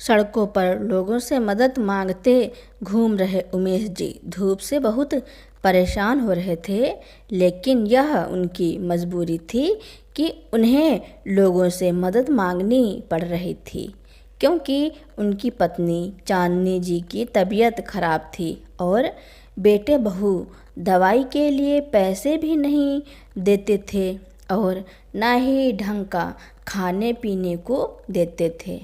सड़कों पर लोगों से मदद मांगते घूम रहे उमेश जी धूप से बहुत परेशान हो रहे थे, लेकिन यह उनकी मजबूरी थी कि उन्हें लोगों से मदद मांगनी पड़ रही थी, क्योंकि उनकी पत्नी चांदनी जी की तबीयत खराब थी और बेटे बहू दवाई के लिए पैसे भी नहीं देते थे और ना ही ढंग का खाने पीने को देते थे।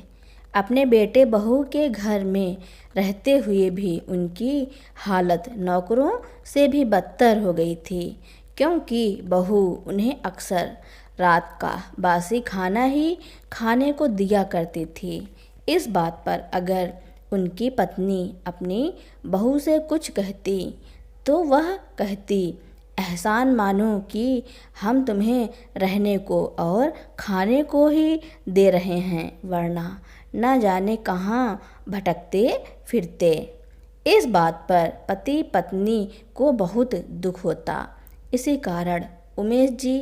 अपने बेटे बहू के घर में रहते हुए भी उनकी हालत नौकरों से भी बदतर हो गई थी, क्योंकि बहू उन्हें अक्सर रात का बासी खाना ही खाने को दिया करती थी। इस बात पर अगर उनकी पत्नी अपनी बहू से कुछ कहती तो वह कहती, एहसान मानो कि हम तुम्हें रहने को और खाने को ही दे रहे हैं, वरना न जाने कहाँ भटकते फिरते। इस बात पर पति पत्नी को बहुत दुख होता। इसी कारण उमेश जी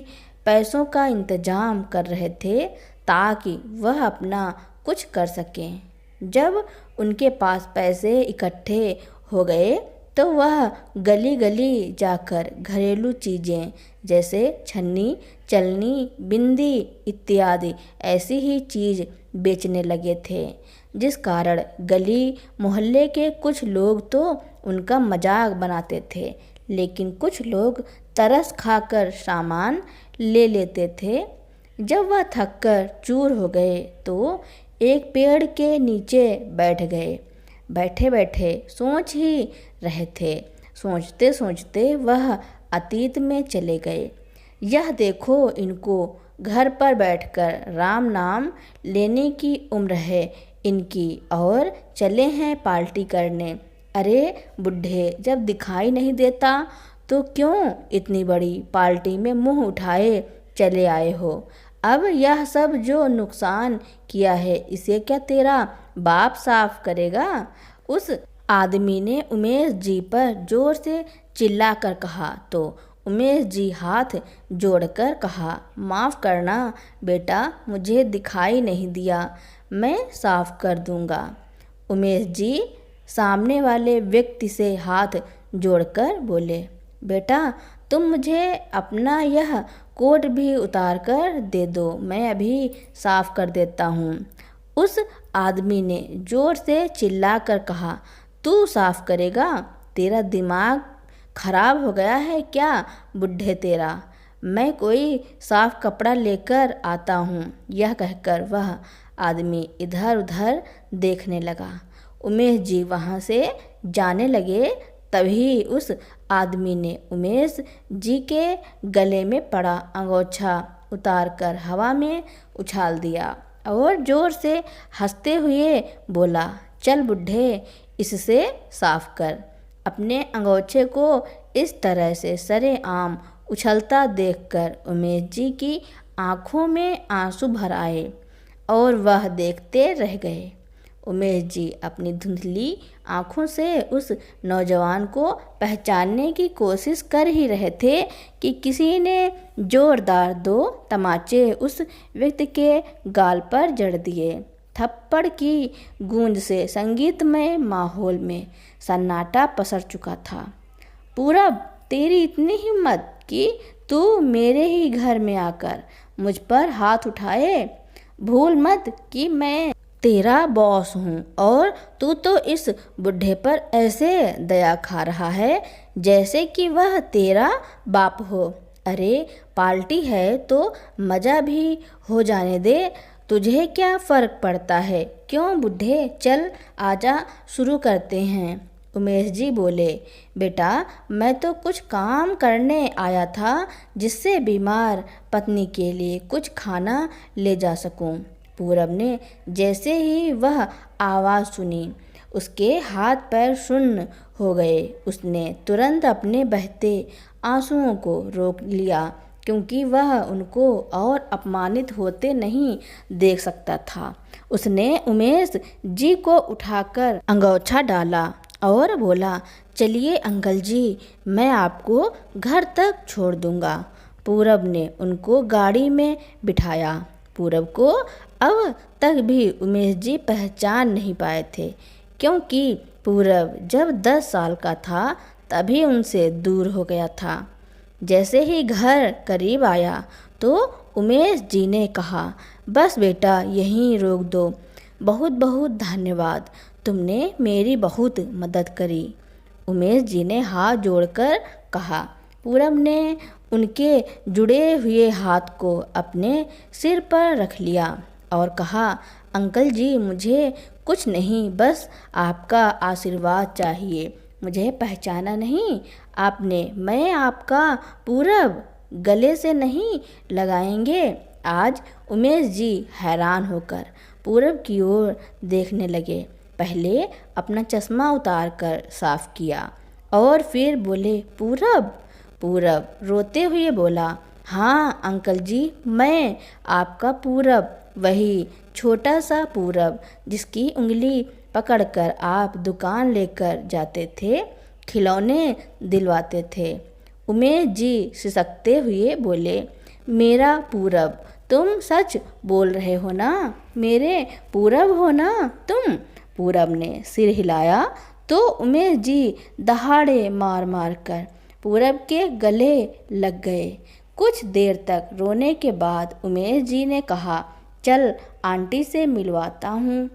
पैसों का इंतजाम कर रहे थे ताकि वह अपना कुछ कर सकें। जब उनके पास पैसे इकट्ठे हो गए तो वह गली गली जाकर घरेलू चीज़ें जैसे छन्नी, चलनी, बिंदी इत्यादि ऐसी ही चीज़ बेचने लगे थे, जिस कारण गली मोहल्ले के कुछ लोग तो उनका मजाक बनाते थे, लेकिन कुछ लोग तरस खाकर सामान ले लेते थे। जब वह थककर चूर हो गए तो एक पेड़ के नीचे बैठ गए। बैठे बैठे सोच ही रहे थे। सोचते सोचते वह अतीत में चले गए। यह देखो, इनको घर पर बैठकर राम नाम लेने की उम्र है इनकी और चले हैं पार्टी करने। अरे बुढ़े, जब दिखाई नहीं देता तो क्यों इतनी बड़ी पार्टी में मुंह उठाए चले आए हो? अब यह सब जो नुकसान किया है इसे क्या तेरा बाप साफ करेगा? उस आदमी ने उमेश जी पर जोर से चिल्लाकर कहा तो उमेश जी हाथ जोड़कर कहा, माफ़ करना बेटा, मुझे दिखाई नहीं दिया, मैं साफ कर दूंगा। उमेश जी सामने वाले व्यक्ति से हाथ जोड़कर बोले, बेटा तुम मुझे अपना यह कोट भी उतार कर दे दो, मैं अभी साफ कर देता हूँ। उस आदमी ने जोर से चिल्लाकर कहा, तू साफ करेगा? तेरा दिमाग खराब हो गया है क्या बुढ़े तेरा? मैं कोई साफ कपड़ा लेकर आता हूँ। यह कहकर वह आदमी इधर उधर देखने लगा। उमेश जी वहाँ से जाने लगे, तभी उस आदमी ने उमेश जी के गले में पड़ा अंगोछा उतारकर हवा में उछाल दिया और जोर से हंसते हुए बोला, चल बुढ़े, इससे साफ कर। अपने अंगोछे को इस तरह से सरेआम उछलता देखकर उमेश जी की आंखों में आंसू भर आए और वह देखते रह गए। उमेश जी अपनी धुंधली आंखों से उस नौजवान को पहचानने की कोशिश कर ही रहे थे कि किसी ने जोरदार 2 तमाचे उस व्यक्ति के गाल पर जड़ दिए। थप्पड़ की गूंज से संगीतमय माहौल में सन्नाटा पसर चुका था। पूरब, तेरी इतनी हिम्मत कि तू मेरे ही घर में आकर मुझ पर हाथ उठाए? भूल मत कि मैं तेरा बॉस हूँ और तू तो इस बुढ़े पर ऐसे दया खा रहा है जैसे कि वह तेरा बाप हो। अरे पार्टी है तो मज़ा भी हो जाने दे, तुझे क्या फ़र्क पड़ता है? क्यों बुढ़े, चल आजा, शुरू करते हैं। उमेश जी बोले, बेटा मैं तो कुछ काम करने आया था जिससे बीमार पत्नी के लिए कुछ खाना ले जा सकूं। पूरब ने जैसे ही वह आवाज़ सुनी उसके हाथ पैर शून्य हो गए। उसने तुरंत अपने बहते आंसुओं को रोक लिया, क्योंकि वह उनको और अपमानित होते नहीं देख सकता था। उसने उमेश जी को उठाकर अंगोछा डाला और बोला, चलिए अंकल जी, मैं आपको घर तक छोड़ दूंगा। पूरब ने उनको गाड़ी में बिठाया। पूरब को अब तक भी उमेश जी पहचान नहीं पाए थे, क्योंकि पूरब जब 10 साल का था तभी उनसे दूर हो गया था। जैसे ही घर करीब आया तो उमेश जी ने कहा, बस बेटा यहीं रोक दो, बहुत बहुत धन्यवाद, तुमने मेरी बहुत मदद करी। उमेश जी ने हाथ जोड़कर कहा। पूरब ने उनके जुड़े हुए हाथ को अपने सिर पर रख लिया और कहा, अंकल जी मुझे कुछ नहीं, बस आपका आशीर्वाद चाहिए। मुझे पहचाना नहीं आपने? मैं आपका पूरब, गले से नहीं लगाएंगे? आज उमेश जी हैरान होकर पूरब की ओर देखने लगे। पहले अपना चश्मा उतार कर साफ किया और फिर बोले, पूरब। पूरब रोते हुए बोला, हाँ अंकल जी, मैं आपका पूरब, वही छोटा सा पूरब जिसकी उंगली पकड़कर आप दुकान लेकर जाते थे, खिलौने दिलवाते थे। उमेश जी सिसकते हुए बोले, मेरा पूरब, तुम सच बोल रहे हो ना? मेरे पूरब हो ना तुम? पूरब ने सिर हिलाया तो उमेश जी दहाड़े मार मार कर पूरब के गले लग गए। कुछ देर तक रोने के बाद उमेश जी ने कहा, चल आंटी से मिलवाता हूँ।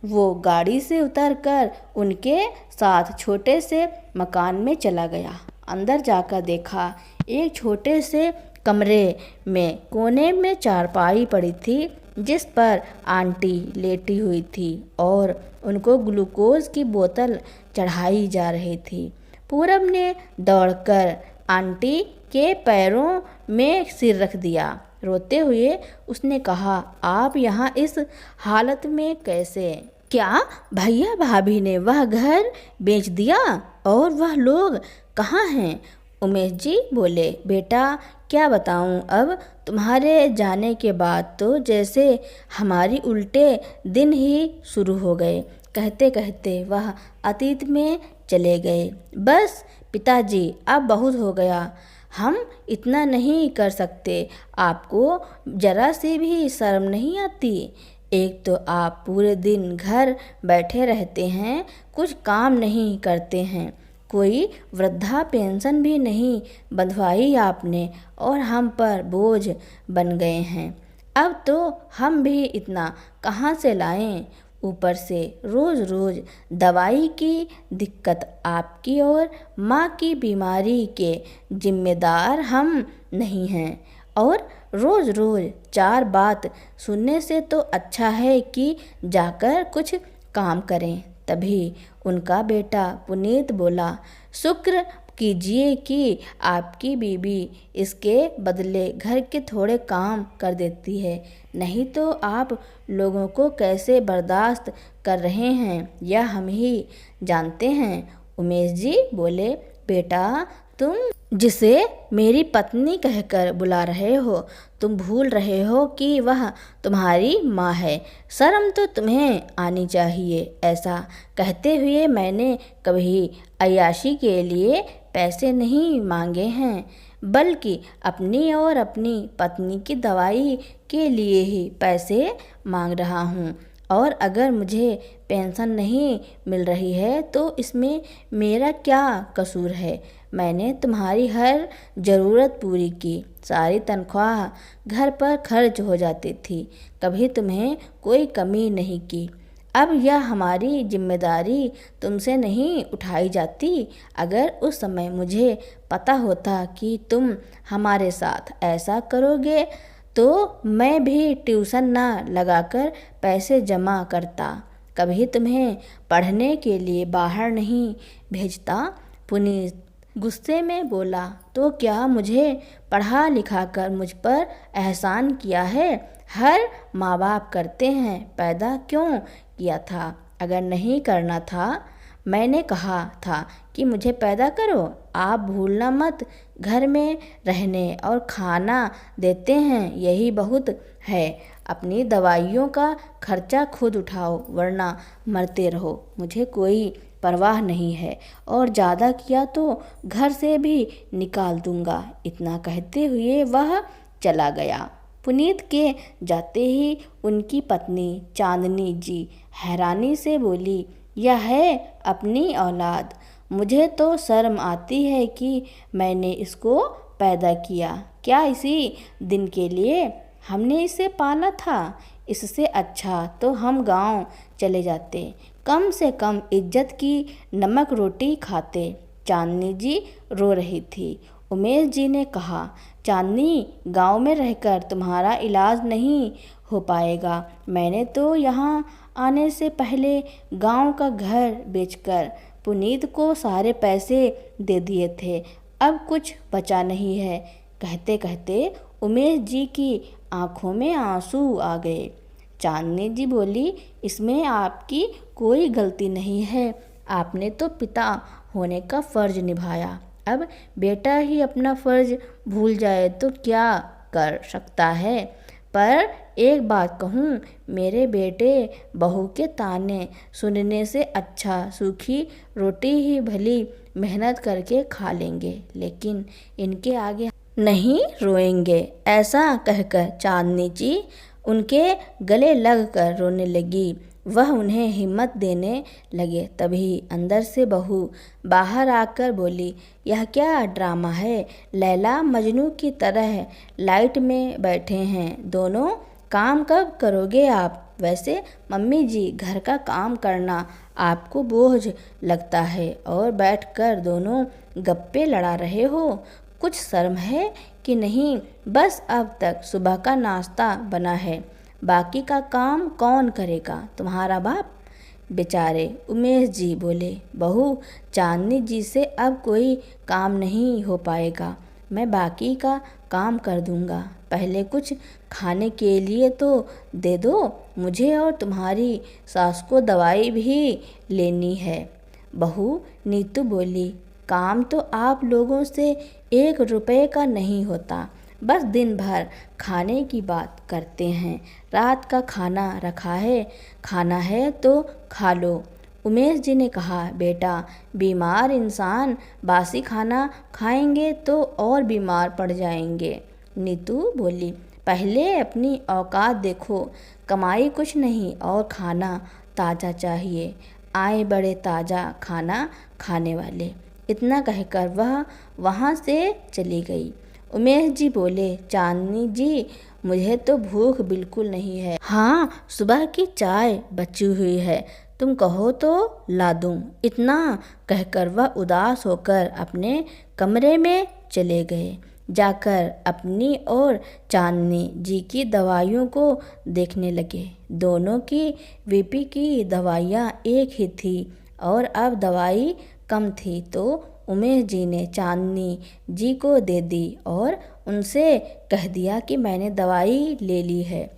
वो गाड़ी से उतरकर उनके साथ छोटे से मकान में चला गया। अंदर जाकर देखा, एक छोटे से कमरे में कोने में चारपाई पड़ी थी जिस पर आंटी लेटी हुई थी और उनको ग्लूकोज की बोतल चढ़ाई जा रही थी। पूरब ने दौड़कर आंटी के पैरों में सिर रख दिया। रोते हुए उसने कहा, आप यहाँ इस हालत में कैसे? क्या भैया भाभी ने वह घर बेच दिया? और वह लोग कहाँ हैं? उमेश जी बोले, बेटा क्या बताऊं, अब तुम्हारे जाने के बाद तो जैसे हमारी उल्टे दिन ही शुरू हो गए। कहते कहते वह अतीत में चले गए। बस पिताजी, अब बहुत हो गया, हम इतना नहीं कर सकते। आपको जरा से भी शर्म नहीं आती? एक तो आप पूरे दिन घर बैठे रहते हैं, कुछ काम नहीं करते हैं, कोई वृद्धा पेंशन भी नहीं बंधवाई आपने और हम पर बोझ बन गए हैं। अब तो हम भी इतना कहाँ से लाएं? ऊपर से रोज़ रोज़ दवाई की दिक्कत आपकी और माँ की बीमारी के जिम्मेदार हम नहीं हैं। और रोज़ रोज़ 4 बात सुनने से तो अच्छा है कि जाकर कुछ काम करें। तभी उनका बेटा पुनीत बोला, शुक्र कीजिए कि आपकी बीबी इसके बदले घर के थोड़े काम कर देती है, नहीं तो आप लोगों को कैसे बर्दाश्त कर रहे हैं यह हम ही जानते हैं। उमेश जी बोले, बेटा तुम जिसे मेरी पत्नी कहकर बुला रहे हो, तुम भूल रहे हो कि वह तुम्हारी माँ है। शर्म तो तुम्हें आनी चाहिए। ऐसा कहते हुए मैंने कभी अय्याशी के लिए पैसे नहीं मांगे हैं, बल्कि अपनी और अपनी पत्नी की दवाई के लिए ही पैसे मांग रहा हूँ। और अगर मुझे पेंशन नहीं मिल रही है तो इसमें मेरा क्या कसूर है? मैंने तुम्हारी हर ज़रूरत पूरी की, सारी तनख्वाह घर पर खर्च हो जाती थी, कभी तुम्हें कोई कमी नहीं की। अब यह हमारी जिम्मेदारी तुमसे नहीं उठाई जाती। अगर उस समय मुझे पता होता कि तुम हमारे साथ ऐसा करोगे तो मैं भी ट्यूशन ना लगाकर पैसे जमा करता, कभी तुम्हें पढ़ने के लिए बाहर नहीं भेजता। पुनीत गुस्से में बोला, तो क्या मुझे पढ़ा लिखा कर मुझ पर एहसान किया है? हर माँ बाप करते हैं, पैदा क्यों किया था? अगर नहीं करना था, मैंने कहा था कि मुझे पैदा करो। आप भूलना मत, घर में रहने और खाना देते हैं, यही बहुत है। अपनी दवाइयों का खर्चा खुद उठाओ, वरना मरते रहो, मुझे कोई परवाह नहीं है, और ज़्यादा किया तो घर से भी निकाल दूंगा। इतना कहते हुए वह चला गया। पुनीत के जाते ही उनकी पत्नी चांदनी जी हैरानी से बोली, यह है अपनी औलाद। मुझे तो शर्म आती है कि मैंने इसको पैदा किया। क्या इसी दिन के लिए हमने इसे पाला था? इससे अच्छा तो हम गांव चले जाते, कम से कम इज्जत की नमक रोटी खाते। चांदनी जी रो रही थी। उमेश जी ने कहा, चांदनी, गांव में रहकर तुम्हारा इलाज नहीं हो पाएगा। मैंने तो यहाँ आने से पहले गांव का घर बेचकर पुनीत को सारे पैसे दे दिए थे। अब कुछ बचा नहीं है। कहते कहते उमेश जी की आंखों में आंसू आ गए। चांदनी जी बोली, इसमें आपकी कोई गलती नहीं है। आपने तो पिता होने का फ़र्ज निभाया। अब बेटा ही अपना फ़र्ज भूल जाए तो क्या कर सकता है। पर एक बात कहूँ, मेरे बेटे बहू के ताने सुनने से अच्छा सूखी रोटी ही भली मेहनत करके खा लेंगे, लेकिन इनके आगे नहीं रोएंगे। ऐसा कहकर चांदनी जी उनके गले लगकर रोने लगी। वह उन्हें हिम्मत देने लगे। तभी अंदर से बहू बाहर आकर बोली, यह क्या ड्रामा है? लैला मजनू की तरह लाइट में बैठे हैं दोनों। काम कब करोगे आप? वैसे मम्मी जी, घर का काम करना आपको बोझ लगता है और बैठकर दोनों गप्पे लड़ा रहे हो। कुछ शर्म है कि नहीं? बस अब तक सुबह का नाश्ता बना है, बाकी का काम कौन करेगा? तुम्हारा बाप। बेचारे उमेश जी बोले, बहू, चांदनी जी से अब कोई काम नहीं हो पाएगा। मैं बाकी का काम कर दूंगा। पहले कुछ खाने के लिए तो दे दो मुझे, और तुम्हारी सास को दवाई भी लेनी है। बहू नीतू बोली, काम तो आप लोगों से 1 रुपये का नहीं होता, बस दिन भर खाने की बात करते हैं। रात का खाना रखा है, खाना है तो खा लो। उमेश जी ने कहा, बेटा, बीमार इंसान बासी खाना खाएंगे तो और बीमार पड़ जाएंगे। नीतू बोली, पहले अपनी औकात देखो। कमाई कुछ नहीं और खाना ताज़ा चाहिए। आए बड़े ताज़ा खाना खाने वाले। इतना कहकर वह वहाँ से चली गई। उमेश जी बोले, चांदनी जी, मुझे तो भूख बिल्कुल नहीं है। हाँ, सुबह की चाय बची हुई है, तुम कहो तो ला दूं। इतना कहकर वह उदास होकर अपने कमरे में चले गए। जाकर अपनी और चांदनी जी की दवाइयों को देखने लगे। दोनों की बीपी की दवाइयाँ एक ही थी और अब दवाई कम थी तो उमेश जी ने चांदनी जी को दे दी और उनसे कह दिया कि मैंने दवाई ले ली है।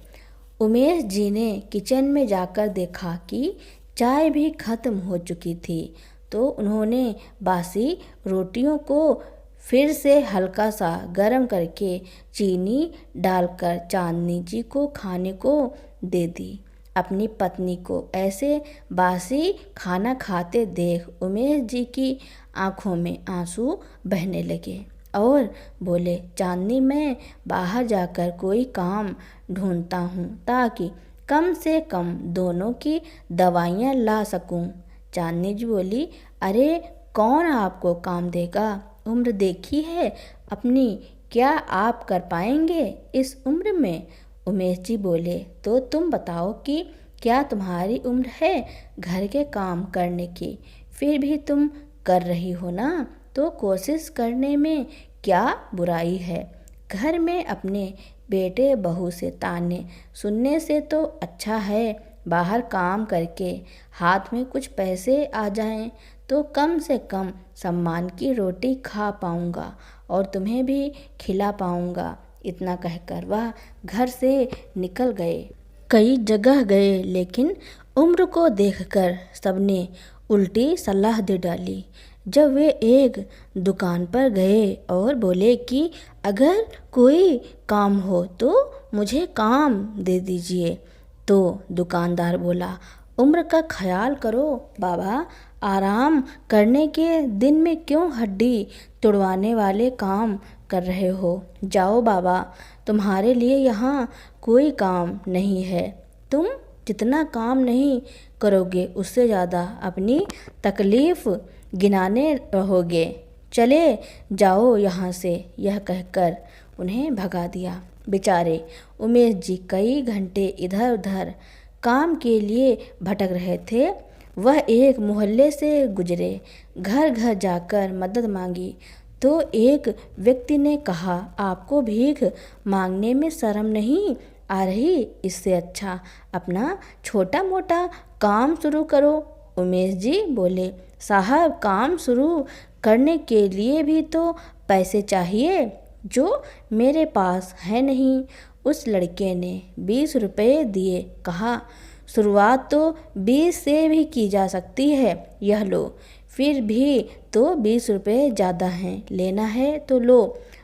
उमेश जी ने किचन में जाकर देखा कि चाय भी ख़त्म हो चुकी थी, तो उन्होंने बासी रोटियों को फिर से हल्का सा गर्म करके चीनी डालकर चांदनी जी को खाने को दे दी। अपनी पत्नी को ऐसे बासी खाना खाते देख उमेश जी की आंखों में आंसू बहने लगे और बोले, चांदनी, मैं बाहर जाकर कोई काम ढूंढता हूँ ताकि कम से कम दोनों की दवाइयाँ ला सकूँ। चांदनी जी बोली, अरे कौन आपको काम देगा? उम्र देखी है अपनी, क्या आप कर पाएंगे इस उम्र में? उमेश जी बोले, तो तुम बताओ कि क्या तुम्हारी उम्र है घर के काम करने की? फिर भी तुम कर रही हो ना, तो कोशिश करने में क्या बुराई है? घर में अपने बेटे बहू से ताने सुनने से तो अच्छा है बाहर काम करके हाथ में कुछ पैसे आ जाएं तो कम से कम सम्मान की रोटी खा पाऊंगा और तुम्हें भी खिला पाऊंगा। इतना कहकर वह घर से निकल गए। कई जगह गए, लेकिन उम्र को देखकर सबने उल्टी सलाह दे डाली। जब वे एक दुकान पर गए और बोले कि अगर कोई काम हो तो मुझे काम दे दीजिए, तो दुकानदार बोला, उम्र का ख्याल करो बाबा, आराम करने के दिन में क्यों हड्डी तुड़वाने वाले काम कर रहे हो। जाओ बाबा, तुम्हारे लिए यहाँ कोई काम नहीं है। तुम जितना काम नहीं करोगे उससे ज़्यादा अपनी तकलीफ़ गिनाने रहोगे। चले जाओ यहाँ से। यह कहकर उन्हें भगा दिया। बेचारे उमेश जी कई घंटे इधर उधर काम के लिए भटक रहे थे। वह एक मोहल्ले से गुजरे, घर घर जाकर मदद मांगी तो एक व्यक्ति ने कहा, आपको भीख मांगने में शर्म नहीं आ रही? इससे अच्छा अपना छोटा मोटा काम शुरू करो। उमेश जी बोले, साहब काम शुरू करने के लिए भी तो पैसे चाहिए, जो मेरे पास है नहीं। उस लड़के ने 20 रुपये दिए, कहा, शुरुआत तो 20 से भी की जा सकती है, यह लो। फिर भी तो 20 रुपये ज़्यादा हैं, लेना है तो लो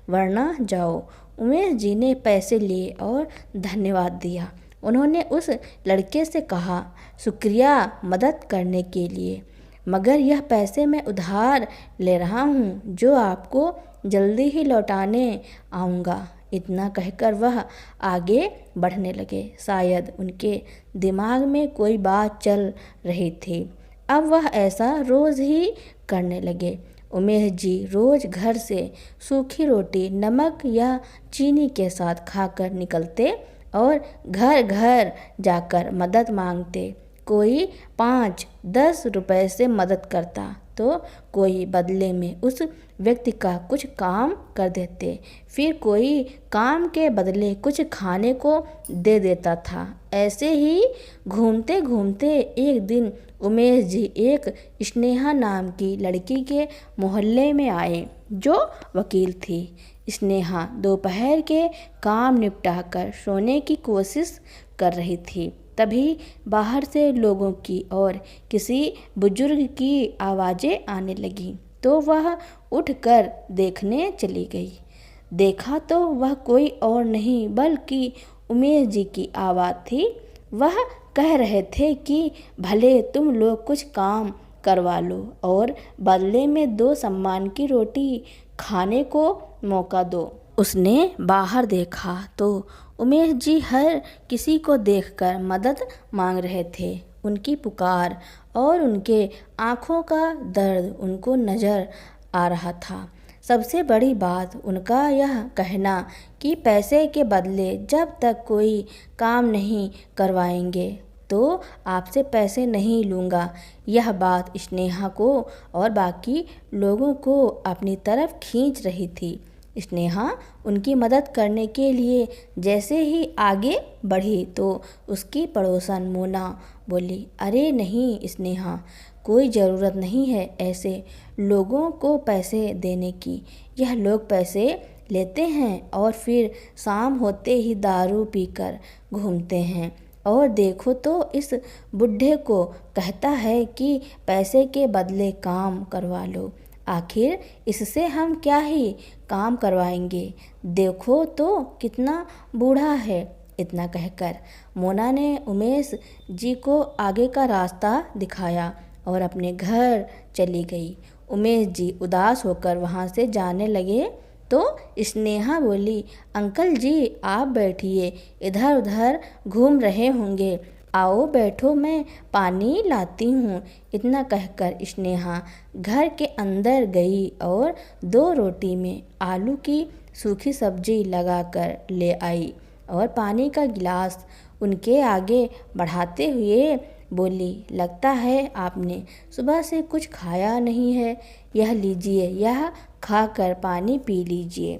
वरना जाओ। उमेश जी ने पैसे लिए और धन्यवाद दिया। उन्होंने उस लड़के से कहा, शुक्रिया मदद करने के लिए, मगर यह पैसे मैं उधार ले रहा हूँ, जो आपको जल्दी ही लौटाने आऊँगा। इतना कहकर वह आगे बढ़ने लगे। शायद उनके दिमाग में कोई बात चल रही थी। अब वह ऐसा रोज़ ही करने लगे। उमेश जी रोज़ घर से सूखी रोटी नमक या चीनी के साथ खाकर निकलते और घर घर जाकर मदद मांगते। कोई 5-10 रुपए से मदद करता तो कोई बदले में उस व्यक्ति का कुछ काम कर देते, फिर कोई काम के बदले कुछ खाने को दे देता था। ऐसे ही घूमते घूमते एक दिन उमेश जी एक स्नेहा नाम की लड़की के मोहल्ले में आए, जो वकील थी। स्नेहा दोपहर के काम निपटाकर सोने की कोशिश कर रही थी। तभी बाहर से लोगों की और किसी बुजुर्ग की आवाज़ें आने लगीं, तो वह उठकर देखने चली गई। देखा तो वह कोई और नहीं बल्कि उमेश जी की आवाज़ थी। वह कह रहे थे कि भले तुम लोग कुछ काम करवा लो और बदले में 2 सम्मान की रोटी खाने को मौका दो। उसने बाहर देखा तो उमेश जी हर किसी को देखकर मदद मांग रहे थे। उनकी पुकार और उनके आँखों का दर्द उनको नज़र आ रहा था। सबसे बड़ी बात उनका यह कहना कि पैसे के बदले जब तक कोई काम नहीं करवाएंगे तो आपसे पैसे नहीं लूँगा। यह बात स्नेहा को और बाकी लोगों को अपनी तरफ खींच रही थी। स्नेहा उनकी मदद करने के लिए जैसे ही आगे बढ़ी तो उसकी पड़ोसन मोना बोली, अरे नहीं स्नेहा, कोई ज़रूरत नहीं है ऐसे लोगों को पैसे देने की। यह लोग पैसे लेते हैं और फिर शाम होते ही दारू पीकर घूमते हैं, और देखो तो इस बुढ़े को कहता है कि पैसे के बदले काम करवा लो। आखिर इससे हम क्या ही काम करवाएंगे, देखो तो कितना बूढ़ा है। इतना कहकर मोना ने उमेश जी को आगे का रास्ता दिखाया और अपने घर चली गई। उमेश जी उदास होकर वहाँ से जाने लगे तो स्नेहा बोली, अंकल जी आप बैठिए, इधर उधर घूम रहे होंगे, आओ बैठो, मैं पानी लाती हूँ। इतना कहकर स्नेहा घर के अंदर गई और 2 रोटी में आलू की सूखी सब्जी लगाकर ले आई और पानी का गिलास उनके आगे बढ़ाते हुए बोली, लगता है आपने सुबह से कुछ खाया नहीं है, यह लीजिए, यह खाकर पानी पी लीजिए।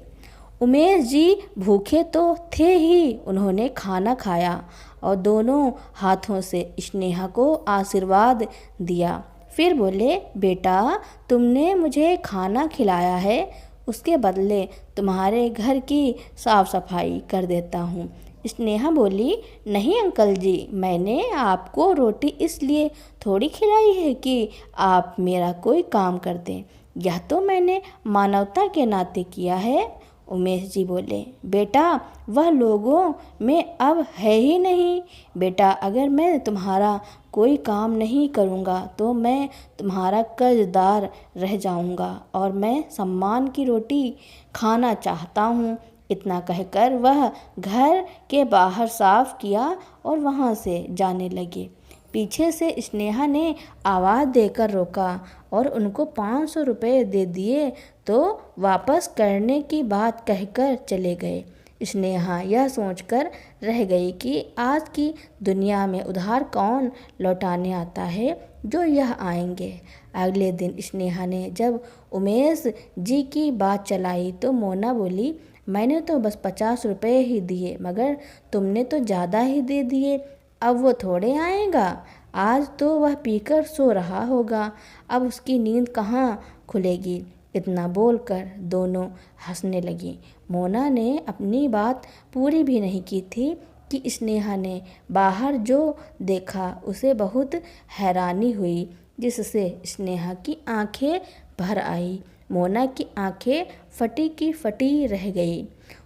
उमेश जी भूखे तो थे ही, उन्होंने खाना खाया और दोनों हाथों से स्नेहा को आशीर्वाद दिया। फिर बोले, बेटा तुमने मुझे खाना खिलाया है, उसके बदले तुम्हारे घर की साफ सफाई कर देता हूँ। स्नेहा बोली, नहीं अंकल जी, मैंने आपको रोटी इसलिए थोड़ी खिलाई है कि आप मेरा कोई काम कर दें, यह तो मैंने मानवता के नाते किया है। उमेश जी बोले, बेटा वह लोगों में अब है ही नहीं। बेटा अगर मैं तुम्हारा कोई काम नहीं करूँगा तो मैं तुम्हारा कर्जदार रह जाऊँगा और मैं सम्मान की रोटी खाना चाहता हूँ। इतना कहकर वह घर के बाहर साफ किया और वहाँ से जाने लगे। पीछे से स्नेहा ने आवाज़ देकर रोका और उनको 500 रुपये दे दिए तो वापस करने की बात कहकर चले गए। स्नेहा यह सोचकर रह गई कि आज की दुनिया में उधार कौन लौटाने आता है, जो यह आएंगे। अगले दिन स्नेहा ने जब उमेश जी की बात चलाई तो मोना बोली, मैंने तो बस 50 रुपये ही दिए, मगर तुमने तो ज़्यादा ही दे दिए। अब वो थोड़े आएगा, आज तो वह पीकर सो रहा होगा, अब उसकी नींद कहाँ खुलेगी। इतना बोलकर दोनों हंसने लगी। मोना ने अपनी बात पूरी भी नहीं की थी कि स्नेहा ने बाहर जो देखा उसे बहुत हैरानी हुई, जिससे स्नेहा की आंखें भर आई। मोना की आंखें फटी की फटी रह गई।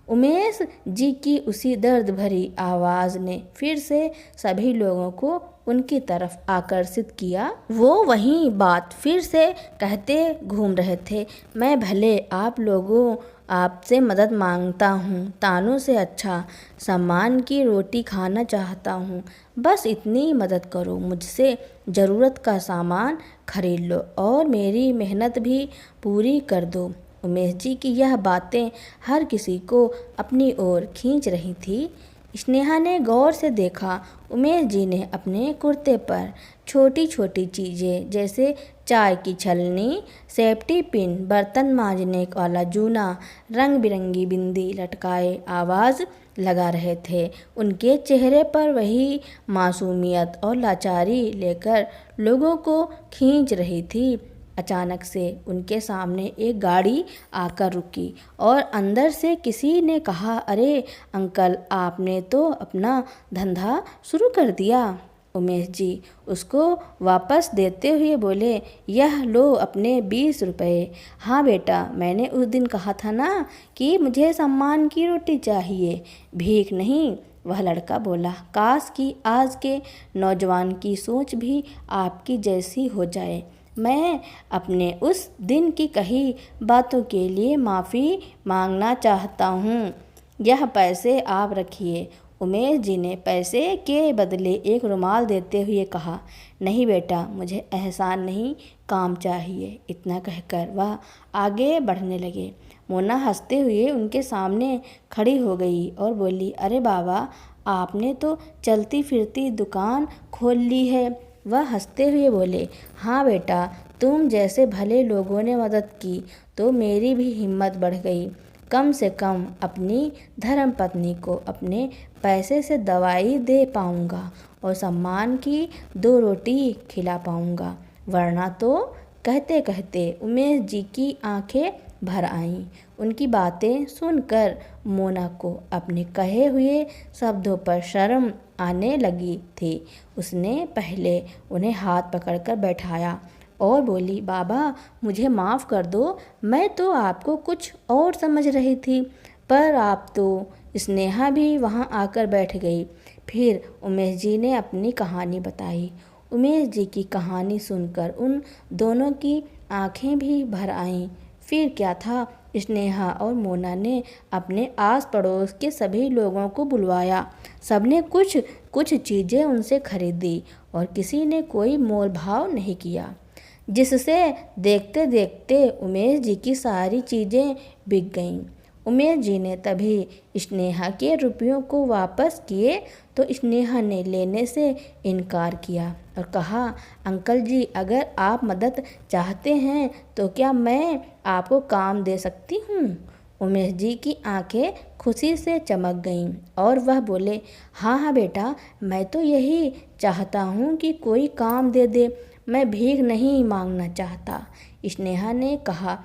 उमेश जी की उसी दर्द भरी आवाज़ ने फिर से सभी लोगों को उनकी तरफ आकर्षित किया। वो वही बात फिर से कहते घूम रहे थे, मैं भले आप लोगों आपसे मदद मांगता हूँ, तानों से अच्छा सम्मान की रोटी खाना चाहता हूँ। बस इतनी मदद करो, मुझसे ज़रूरत का सामान खरीद लो और मेरी मेहनत भी पूरी कर दो। उमेश जी की यह बातें हर किसी को अपनी ओर खींच रही थी। स्नेहा ने गौर से देखा, उमेश जी ने अपने कुर्ते पर छोटी छोटी चीज़ें जैसे चाय की छलनी, सेफ्टी पिन, बर्तन मांजने वाला जूना, रंग बिरंगी बिंदी लटकाए आवाज़ लगा रहे थे। उनके चेहरे पर वही मासूमियत और लाचारी लेकर लोगों को खींच रही थी। अचानक से उनके सामने एक गाड़ी आकर रुकी और अंदर से किसी ने कहा, अरे अंकल, आपने तो अपना धंधा शुरू कर दिया। उमेश जी उसको वापस देते हुए बोले, यह लो अपने 20 रुपये। हाँ बेटा, मैंने उस दिन कहा था ना कि मुझे सम्मान की रोटी चाहिए, भीख नहीं। वह लड़का बोला, काश कि आज के नौजवान की सोच भी आपकी जैसी हो जाए। मैं अपने उस दिन की कही बातों के लिए माफ़ी मांगना चाहता हूँ। यह पैसे आप रखिए। उमेश जी ने पैसे के बदले एक रुमाल देते हुए कहा, नहीं बेटा, मुझे एहसान नहीं, काम चाहिए। इतना कहकर वह आगे बढ़ने लगे। मोना हंसते हुए उनके सामने खड़ी हो गई और बोली, अरे बाबा, आपने तो चलती फिरती दुकान खोल ली है। वह हंसते हुए बोले, हाँ बेटा, तुम जैसे भले लोगों ने मदद की तो मेरी भी हिम्मत बढ़ गई। कम से कम अपनी धर्मपत्नी को अपने पैसे से दवाई दे पाऊँगा और सम्मान की 2 रोटी खिला पाऊँगा, वरना तो। कहते कहते उमेश जी की आंखें भर आईं। उनकी बातें सुनकर मोना को अपने कहे हुए शब्दों पर शर्म आने लगी थी। उसने पहले उन्हें हाथ पकड़कर बैठाया और बोली, बाबा मुझे माफ़ कर दो, मैं तो आपको कुछ और समझ रही थी। पर आप तो। स्नेहा भी वहाँ आकर बैठ गई। फिर उमेश जी ने अपनी कहानी बताई। उमेश जी की कहानी सुनकर उन दोनों की आंखें भी भर आईं। फिर क्या था, स्नेहा और मोना ने अपने आस पड़ोस के सभी लोगों को बुलवाया। सबने कुछ कुछ चीज़ें उनसे खरीदी और किसी ने कोई मोल भाव नहीं किया, जिससे देखते देखते उमेश जी की सारी चीज़ें बिक गईं। उमेश जी ने तभी स्नेहा के रुपयों को वापस किए तो स्नेहा ने लेने से इनकार किया और कहा, अंकल जी, अगर आप मदद चाहते हैं तो क्या मैं आपको काम दे सकती हूँ। उमेश जी की आंखें खुशी से चमक गईं और वह बोले, हाँ हाँ बेटा, मैं तो यही चाहता हूँ कि कोई काम दे दे, मैं भीख नहीं मांगना चाहता। स्नेहा ने कहा,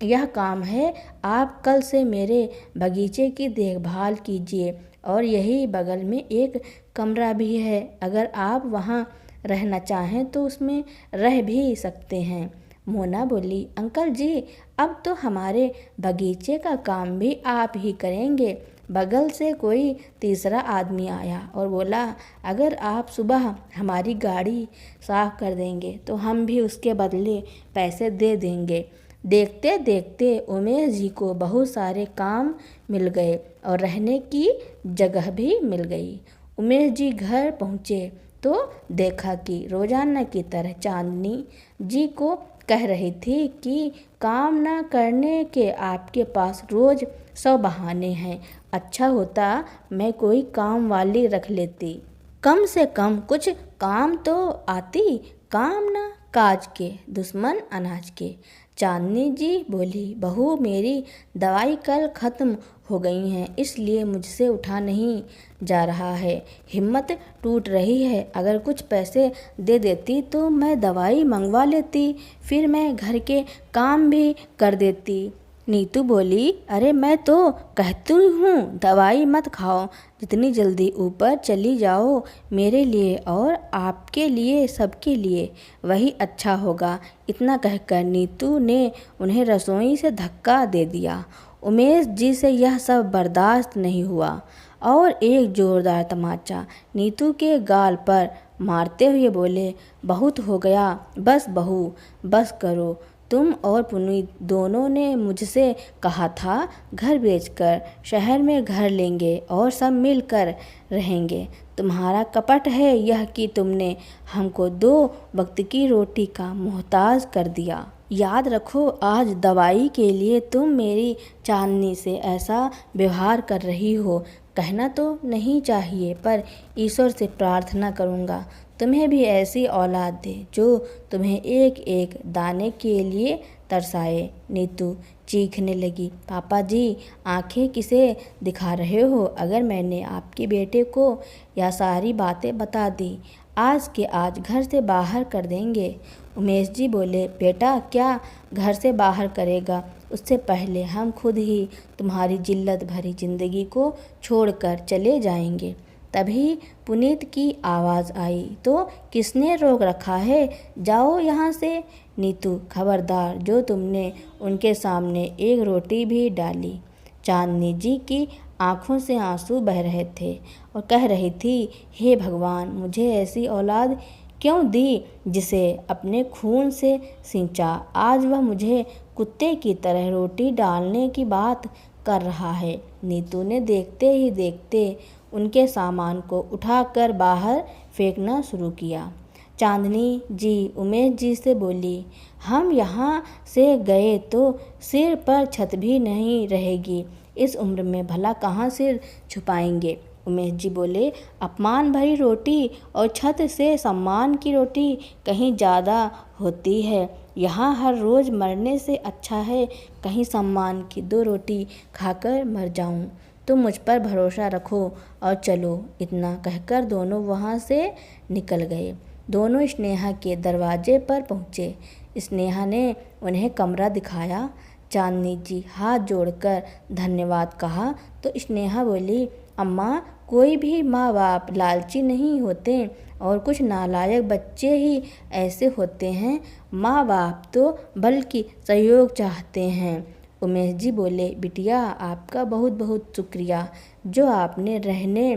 यह काम है, आप कल से मेरे बगीचे की देखभाल कीजिए और यही बगल में एक कमरा भी है, अगर आप वहाँ रहना चाहें तो उसमें रह भी सकते हैं। मोना बोली, अंकल जी अब तो हमारे बगीचे का काम भी आप ही करेंगे। बगल से कोई तीसरा आदमी आया और बोला, अगर आप सुबह हमारी गाड़ी साफ कर देंगे तो हम भी उसके बदले पैसे दे देंगे। देखते देखते उमेश जी को बहुत सारे काम मिल गए और रहने की जगह भी मिल गई। उमेश जी घर पहुँचे तो देखा कि रोजाना की तरह चांदनी जी को कह रही थी कि काम ना करने के आपके पास रोज 100 बहाने हैं। अच्छा होता मैं कोई काम वाली रख लेती, कम से कम कुछ काम तो आती। काम ना काज के, दुश्मन अनाज के। चांदनी जी बोली, बहू मेरी दवाई कल ख़त्म हो गई हैं, इसलिए मुझसे उठा नहीं जा रहा है, हिम्मत टूट रही है। अगर कुछ पैसे दे देती तो मैं दवाई मंगवा लेती, फिर मैं घर के काम भी कर देती। नीतू बोली, अरे मैं तो कहती हूँ दवाई मत खाओ, जितनी जल्दी ऊपर चली जाओ, मेरे लिए और आपके लिए, सबके लिए वही अच्छा होगा। इतना कहकर नीतू ने उन्हें रसोई से धक्का दे दिया। उमेश जी से यह सब बर्दाश्त नहीं हुआ और एक जोरदार तमाचा नीतू के गाल पर मारते हुए बोले, बहुत हो गया, बस बहू, बस करो। तुम और पुनीत दोनों ने मुझसे कहा था घर बेचकर शहर में घर लेंगे और सब मिलकर रहेंगे। तुम्हारा कपट है यह कि तुमने हमको 2 वक्त की रोटी का मोहताज कर दिया। याद रखो, आज दवाई के लिए तुम मेरी चांदनी से ऐसा व्यवहार कर रही हो। कहना तो नहीं चाहिए, पर ईश्वर से प्रार्थना करूँगा तुम्हें भी ऐसी औलाद दे जो तुम्हें एक एक दाने के लिए तरसाए। नीतू चीखने लगी, पापा जी आंखें किसे दिखा रहे हो? अगर मैंने आपके बेटे को यह सारी बातें बता दी, आज के आज घर से बाहर कर देंगे। उमेश जी बोले, बेटा क्या घर से बाहर करेगा? उससे पहले हम खुद ही तुम्हारी जिल्लत भरी जिंदगी को छोड़कर चले जाएंगे। तभी पुनीत की आवाज़ आई, तो किसने रोक रखा है? जाओ यहाँ से। नीतू खबरदार, जो तुमने उनके सामने एक रोटी भी डाली। चांदनी जी की आंखों से आंसू बह रहे थे और कह रही थी, हे भगवान, मुझे ऐसी औलाद क्यों दी जिसे अपने खून से सींचा। आज वह मुझे कुत्ते की तरह रोटी डालने की बात कर रहा है। नीतू ने देखते ही देखते उनके सामान को उठाकर बाहर फेंकना शुरू किया। चांदनी जी उमेश जी से बोली, हम यहाँ से गए तो सिर पर छत भी नहीं रहेगी, इस उम्र में भला कहाँ सिर छुपाएंगे। उमेश जी बोले, अपमान भरी रोटी और छत से सम्मान की रोटी कहीं ज़्यादा होती है। यहाँ हर रोज़ मरने से अच्छा है कहीं सम्मान की 2 रोटी खाकर मर जाऊँ। तुम मुझ पर भरोसा रखो और चलो। इतना कहकर दोनों वहाँ से निकल गए। दोनों स्नेहा के दरवाजे पर पहुँचे। स्नेहा ने उन्हें कमरा दिखाया। चांदनी जी हाथ जोड़कर धन्यवाद कहा तो स्नेहा बोली, अम्मा, कोई भी माँ बाप लालची नहीं होते और कुछ नालायक बच्चे ही ऐसे होते हैं। माँ बाप तो बल्कि सहयोग चाहते हैं। उमेश जी बोले, बिटिया आपका बहुत बहुत शुक्रिया जो आपने रहने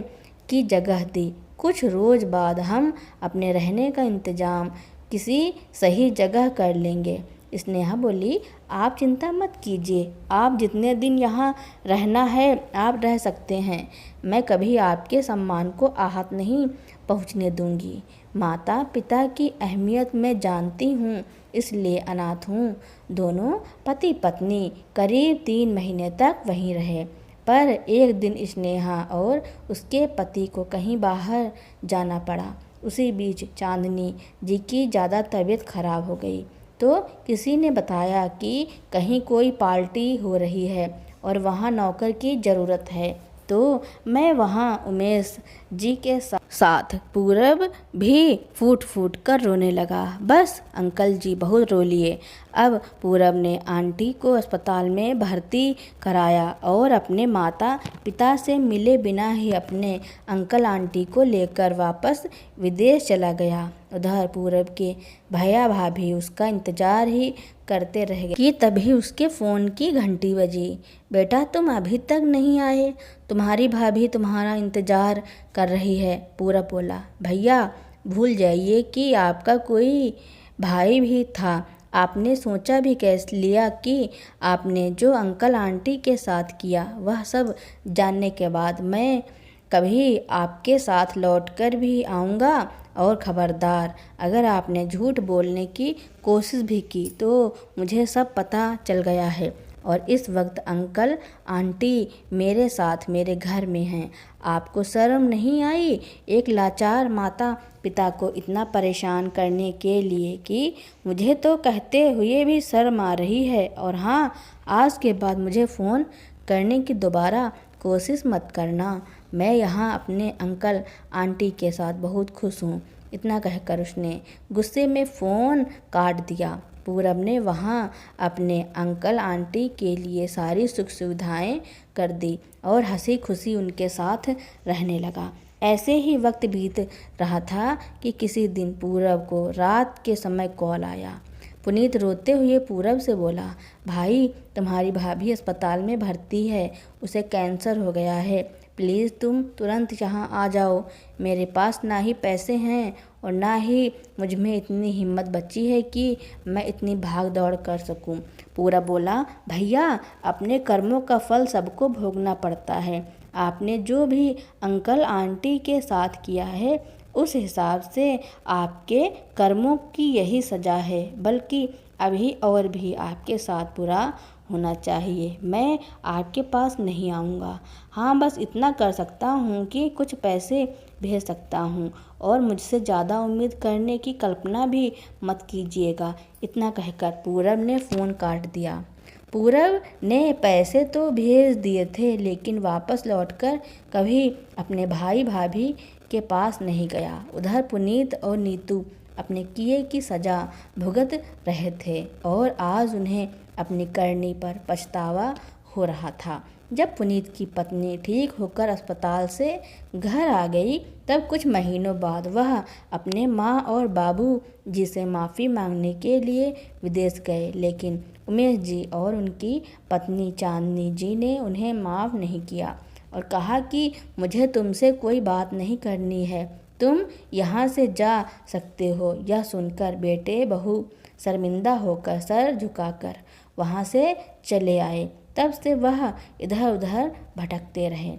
की जगह दी। कुछ रोज़ बाद हम अपने रहने का इंतज़ाम किसी सही जगह कर लेंगे। स्नेहा बोली, आप चिंता मत कीजिए, आप जितने दिन यहाँ रहना है आप रह सकते हैं। मैं कभी आपके सम्मान को आहत नहीं पहुँचने दूँगी। माता पिता की अहमियत मैं जानती हूँ, इसलिए अनाथ हूँ। दोनों पति पत्नी करीब 3 महीने तक वहीं रहे, पर एक दिन स्नेहा और उसके पति को कहीं बाहर जाना पड़ा। उसी बीच चांदनी जी की ज़्यादा तबीयत खराब हो गई तो किसी ने बताया कि कहीं कोई पार्टी हो रही है और वहाँ नौकर की ज़रूरत है। तो मैं वहाँ उमेश जी के साथ पूरब भी फूट फूट कर रोने लगा। बस अंकल जी बहुत रो लिए, अब पूरब ने आंटी को अस्पताल में भर्ती कराया और अपने माता पिता से मिले बिना ही अपने अंकल आंटी को लेकर वापस विदेश चला गया। उधर पूरब के भैया भाभी उसका इंतजार ही करते रह गए कि तभी उसके फ़ोन की घंटी बजी। बेटा तुम अभी तक नहीं आए, तुम्हारी भाभी तुम्हारा इंतज़ार कर रही है। पूरब बोला, भैया भूल जाइए कि आपका कोई भाई भी था। आपने सोचा भी कैसे लिया कि आपने जो अंकल आंटी के साथ किया वह सब जानने के बाद मैं कभी आपके साथ लौटकर भी आऊँगा। और ख़बरदार, अगर आपने झूठ बोलने की कोशिश भी की तो मुझे सब पता चल गया है और इस वक्त अंकल आंटी मेरे साथ मेरे घर में हैं। आपको शर्म नहीं आई एक लाचार माता पिता को इतना परेशान करने के लिए? कि मुझे तो कहते हुए भी शर्म आ रही है। और हाँ, आज के बाद मुझे फ़ोन करने की दोबारा कोशिश मत करना। मैं यहाँ अपने अंकल आंटी के साथ बहुत खुश हूँ। इतना कहकर उसने गुस्से में फ़ोन काट दिया। पूरब ने वहाँ अपने अंकल आंटी के लिए सारी सुख सुविधाएं कर दी और हंसी खुशी उनके साथ रहने लगा। ऐसे ही वक्त बीत रहा था कि किसी दिन पूरब को रात के समय कॉल आया। पुनीत रोते हुए पूरब से बोला, भाई तुम्हारी भाभी अस्पताल में भर्ती है, उसे कैंसर हो गया है। प्लीज़ तुम तुरंत यहाँ आ जाओ। मेरे पास ना ही पैसे हैं और ना ही मुझ में इतनी हिम्मत बची है कि मैं इतनी भाग दौड़ कर सकूं। पूरब बोला, भैया अपने कर्मों का फल सबको भोगना पड़ता है। आपने जो भी अंकल आंटी के साथ किया है उस हिसाब से आपके कर्मों की यही सज़ा है, बल्कि अभी और भी आपके साथ बुरा होना चाहिए। मैं आपके पास नहीं आऊँगा। हाँ, बस इतना कर सकता हूँ कि कुछ पैसे भेज सकता हूँ और मुझसे ज़्यादा उम्मीद करने की कल्पना भी मत कीजिएगा। इतना कहकर पूरब ने फ़ोन काट दिया। पूरब ने पैसे तो भेज दिए थे लेकिन वापस लौटकर कभी अपने भाई भाभी के पास नहीं गया। उधर पुनीत और नीतू अपने किए की सज़ा भुगत रहे थे और आज उन्हें अपनी करनी पर पछतावा हो रहा था। जब पुनीत की पत्नी ठीक होकर अस्पताल से घर आ गई तब कुछ महीनों बाद वह अपने माँ और बाबू जी से माफ़ी मांगने के लिए विदेश गए, लेकिन उमेश जी और उनकी पत्नी चांदनी जी ने उन्हें माफ़ नहीं किया और कहा कि मुझे तुमसे कोई बात नहीं करनी है, तुम यहाँ से जा सकते हो। यह सुनकर बेटे बहू शर्मिंदा होकर सर झुकाकर वहाँ से चले आए। तब से वह इधर उधर भटकते रहे।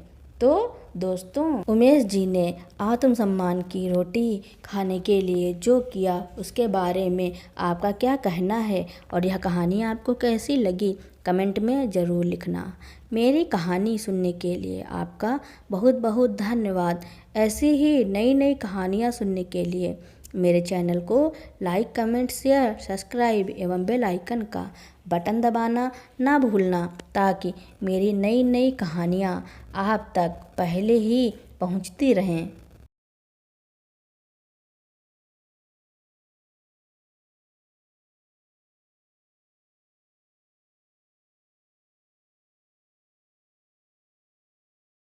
तो दोस्तों, उमेश जी ने आत्मसम्मान की रोटी खाने के लिए जो किया उसके बारे में आपका क्या कहना है और यह कहानी आपको कैसी लगी कमेंट में ज़रूर लिखना। मेरी कहानी सुनने के लिए आपका बहुत बहुत धन्यवाद। ऐसी ही नई नई कहानियाँ सुनने के लिए मेरे चैनल को लाइक, कमेंट, शेयर, सब्सक्राइब एवं बेल आइकन का बटन दबाना ना भूलना ताकि मेरी नई नई कहानियाँ आप तक पहले ही पहुँचती रहें।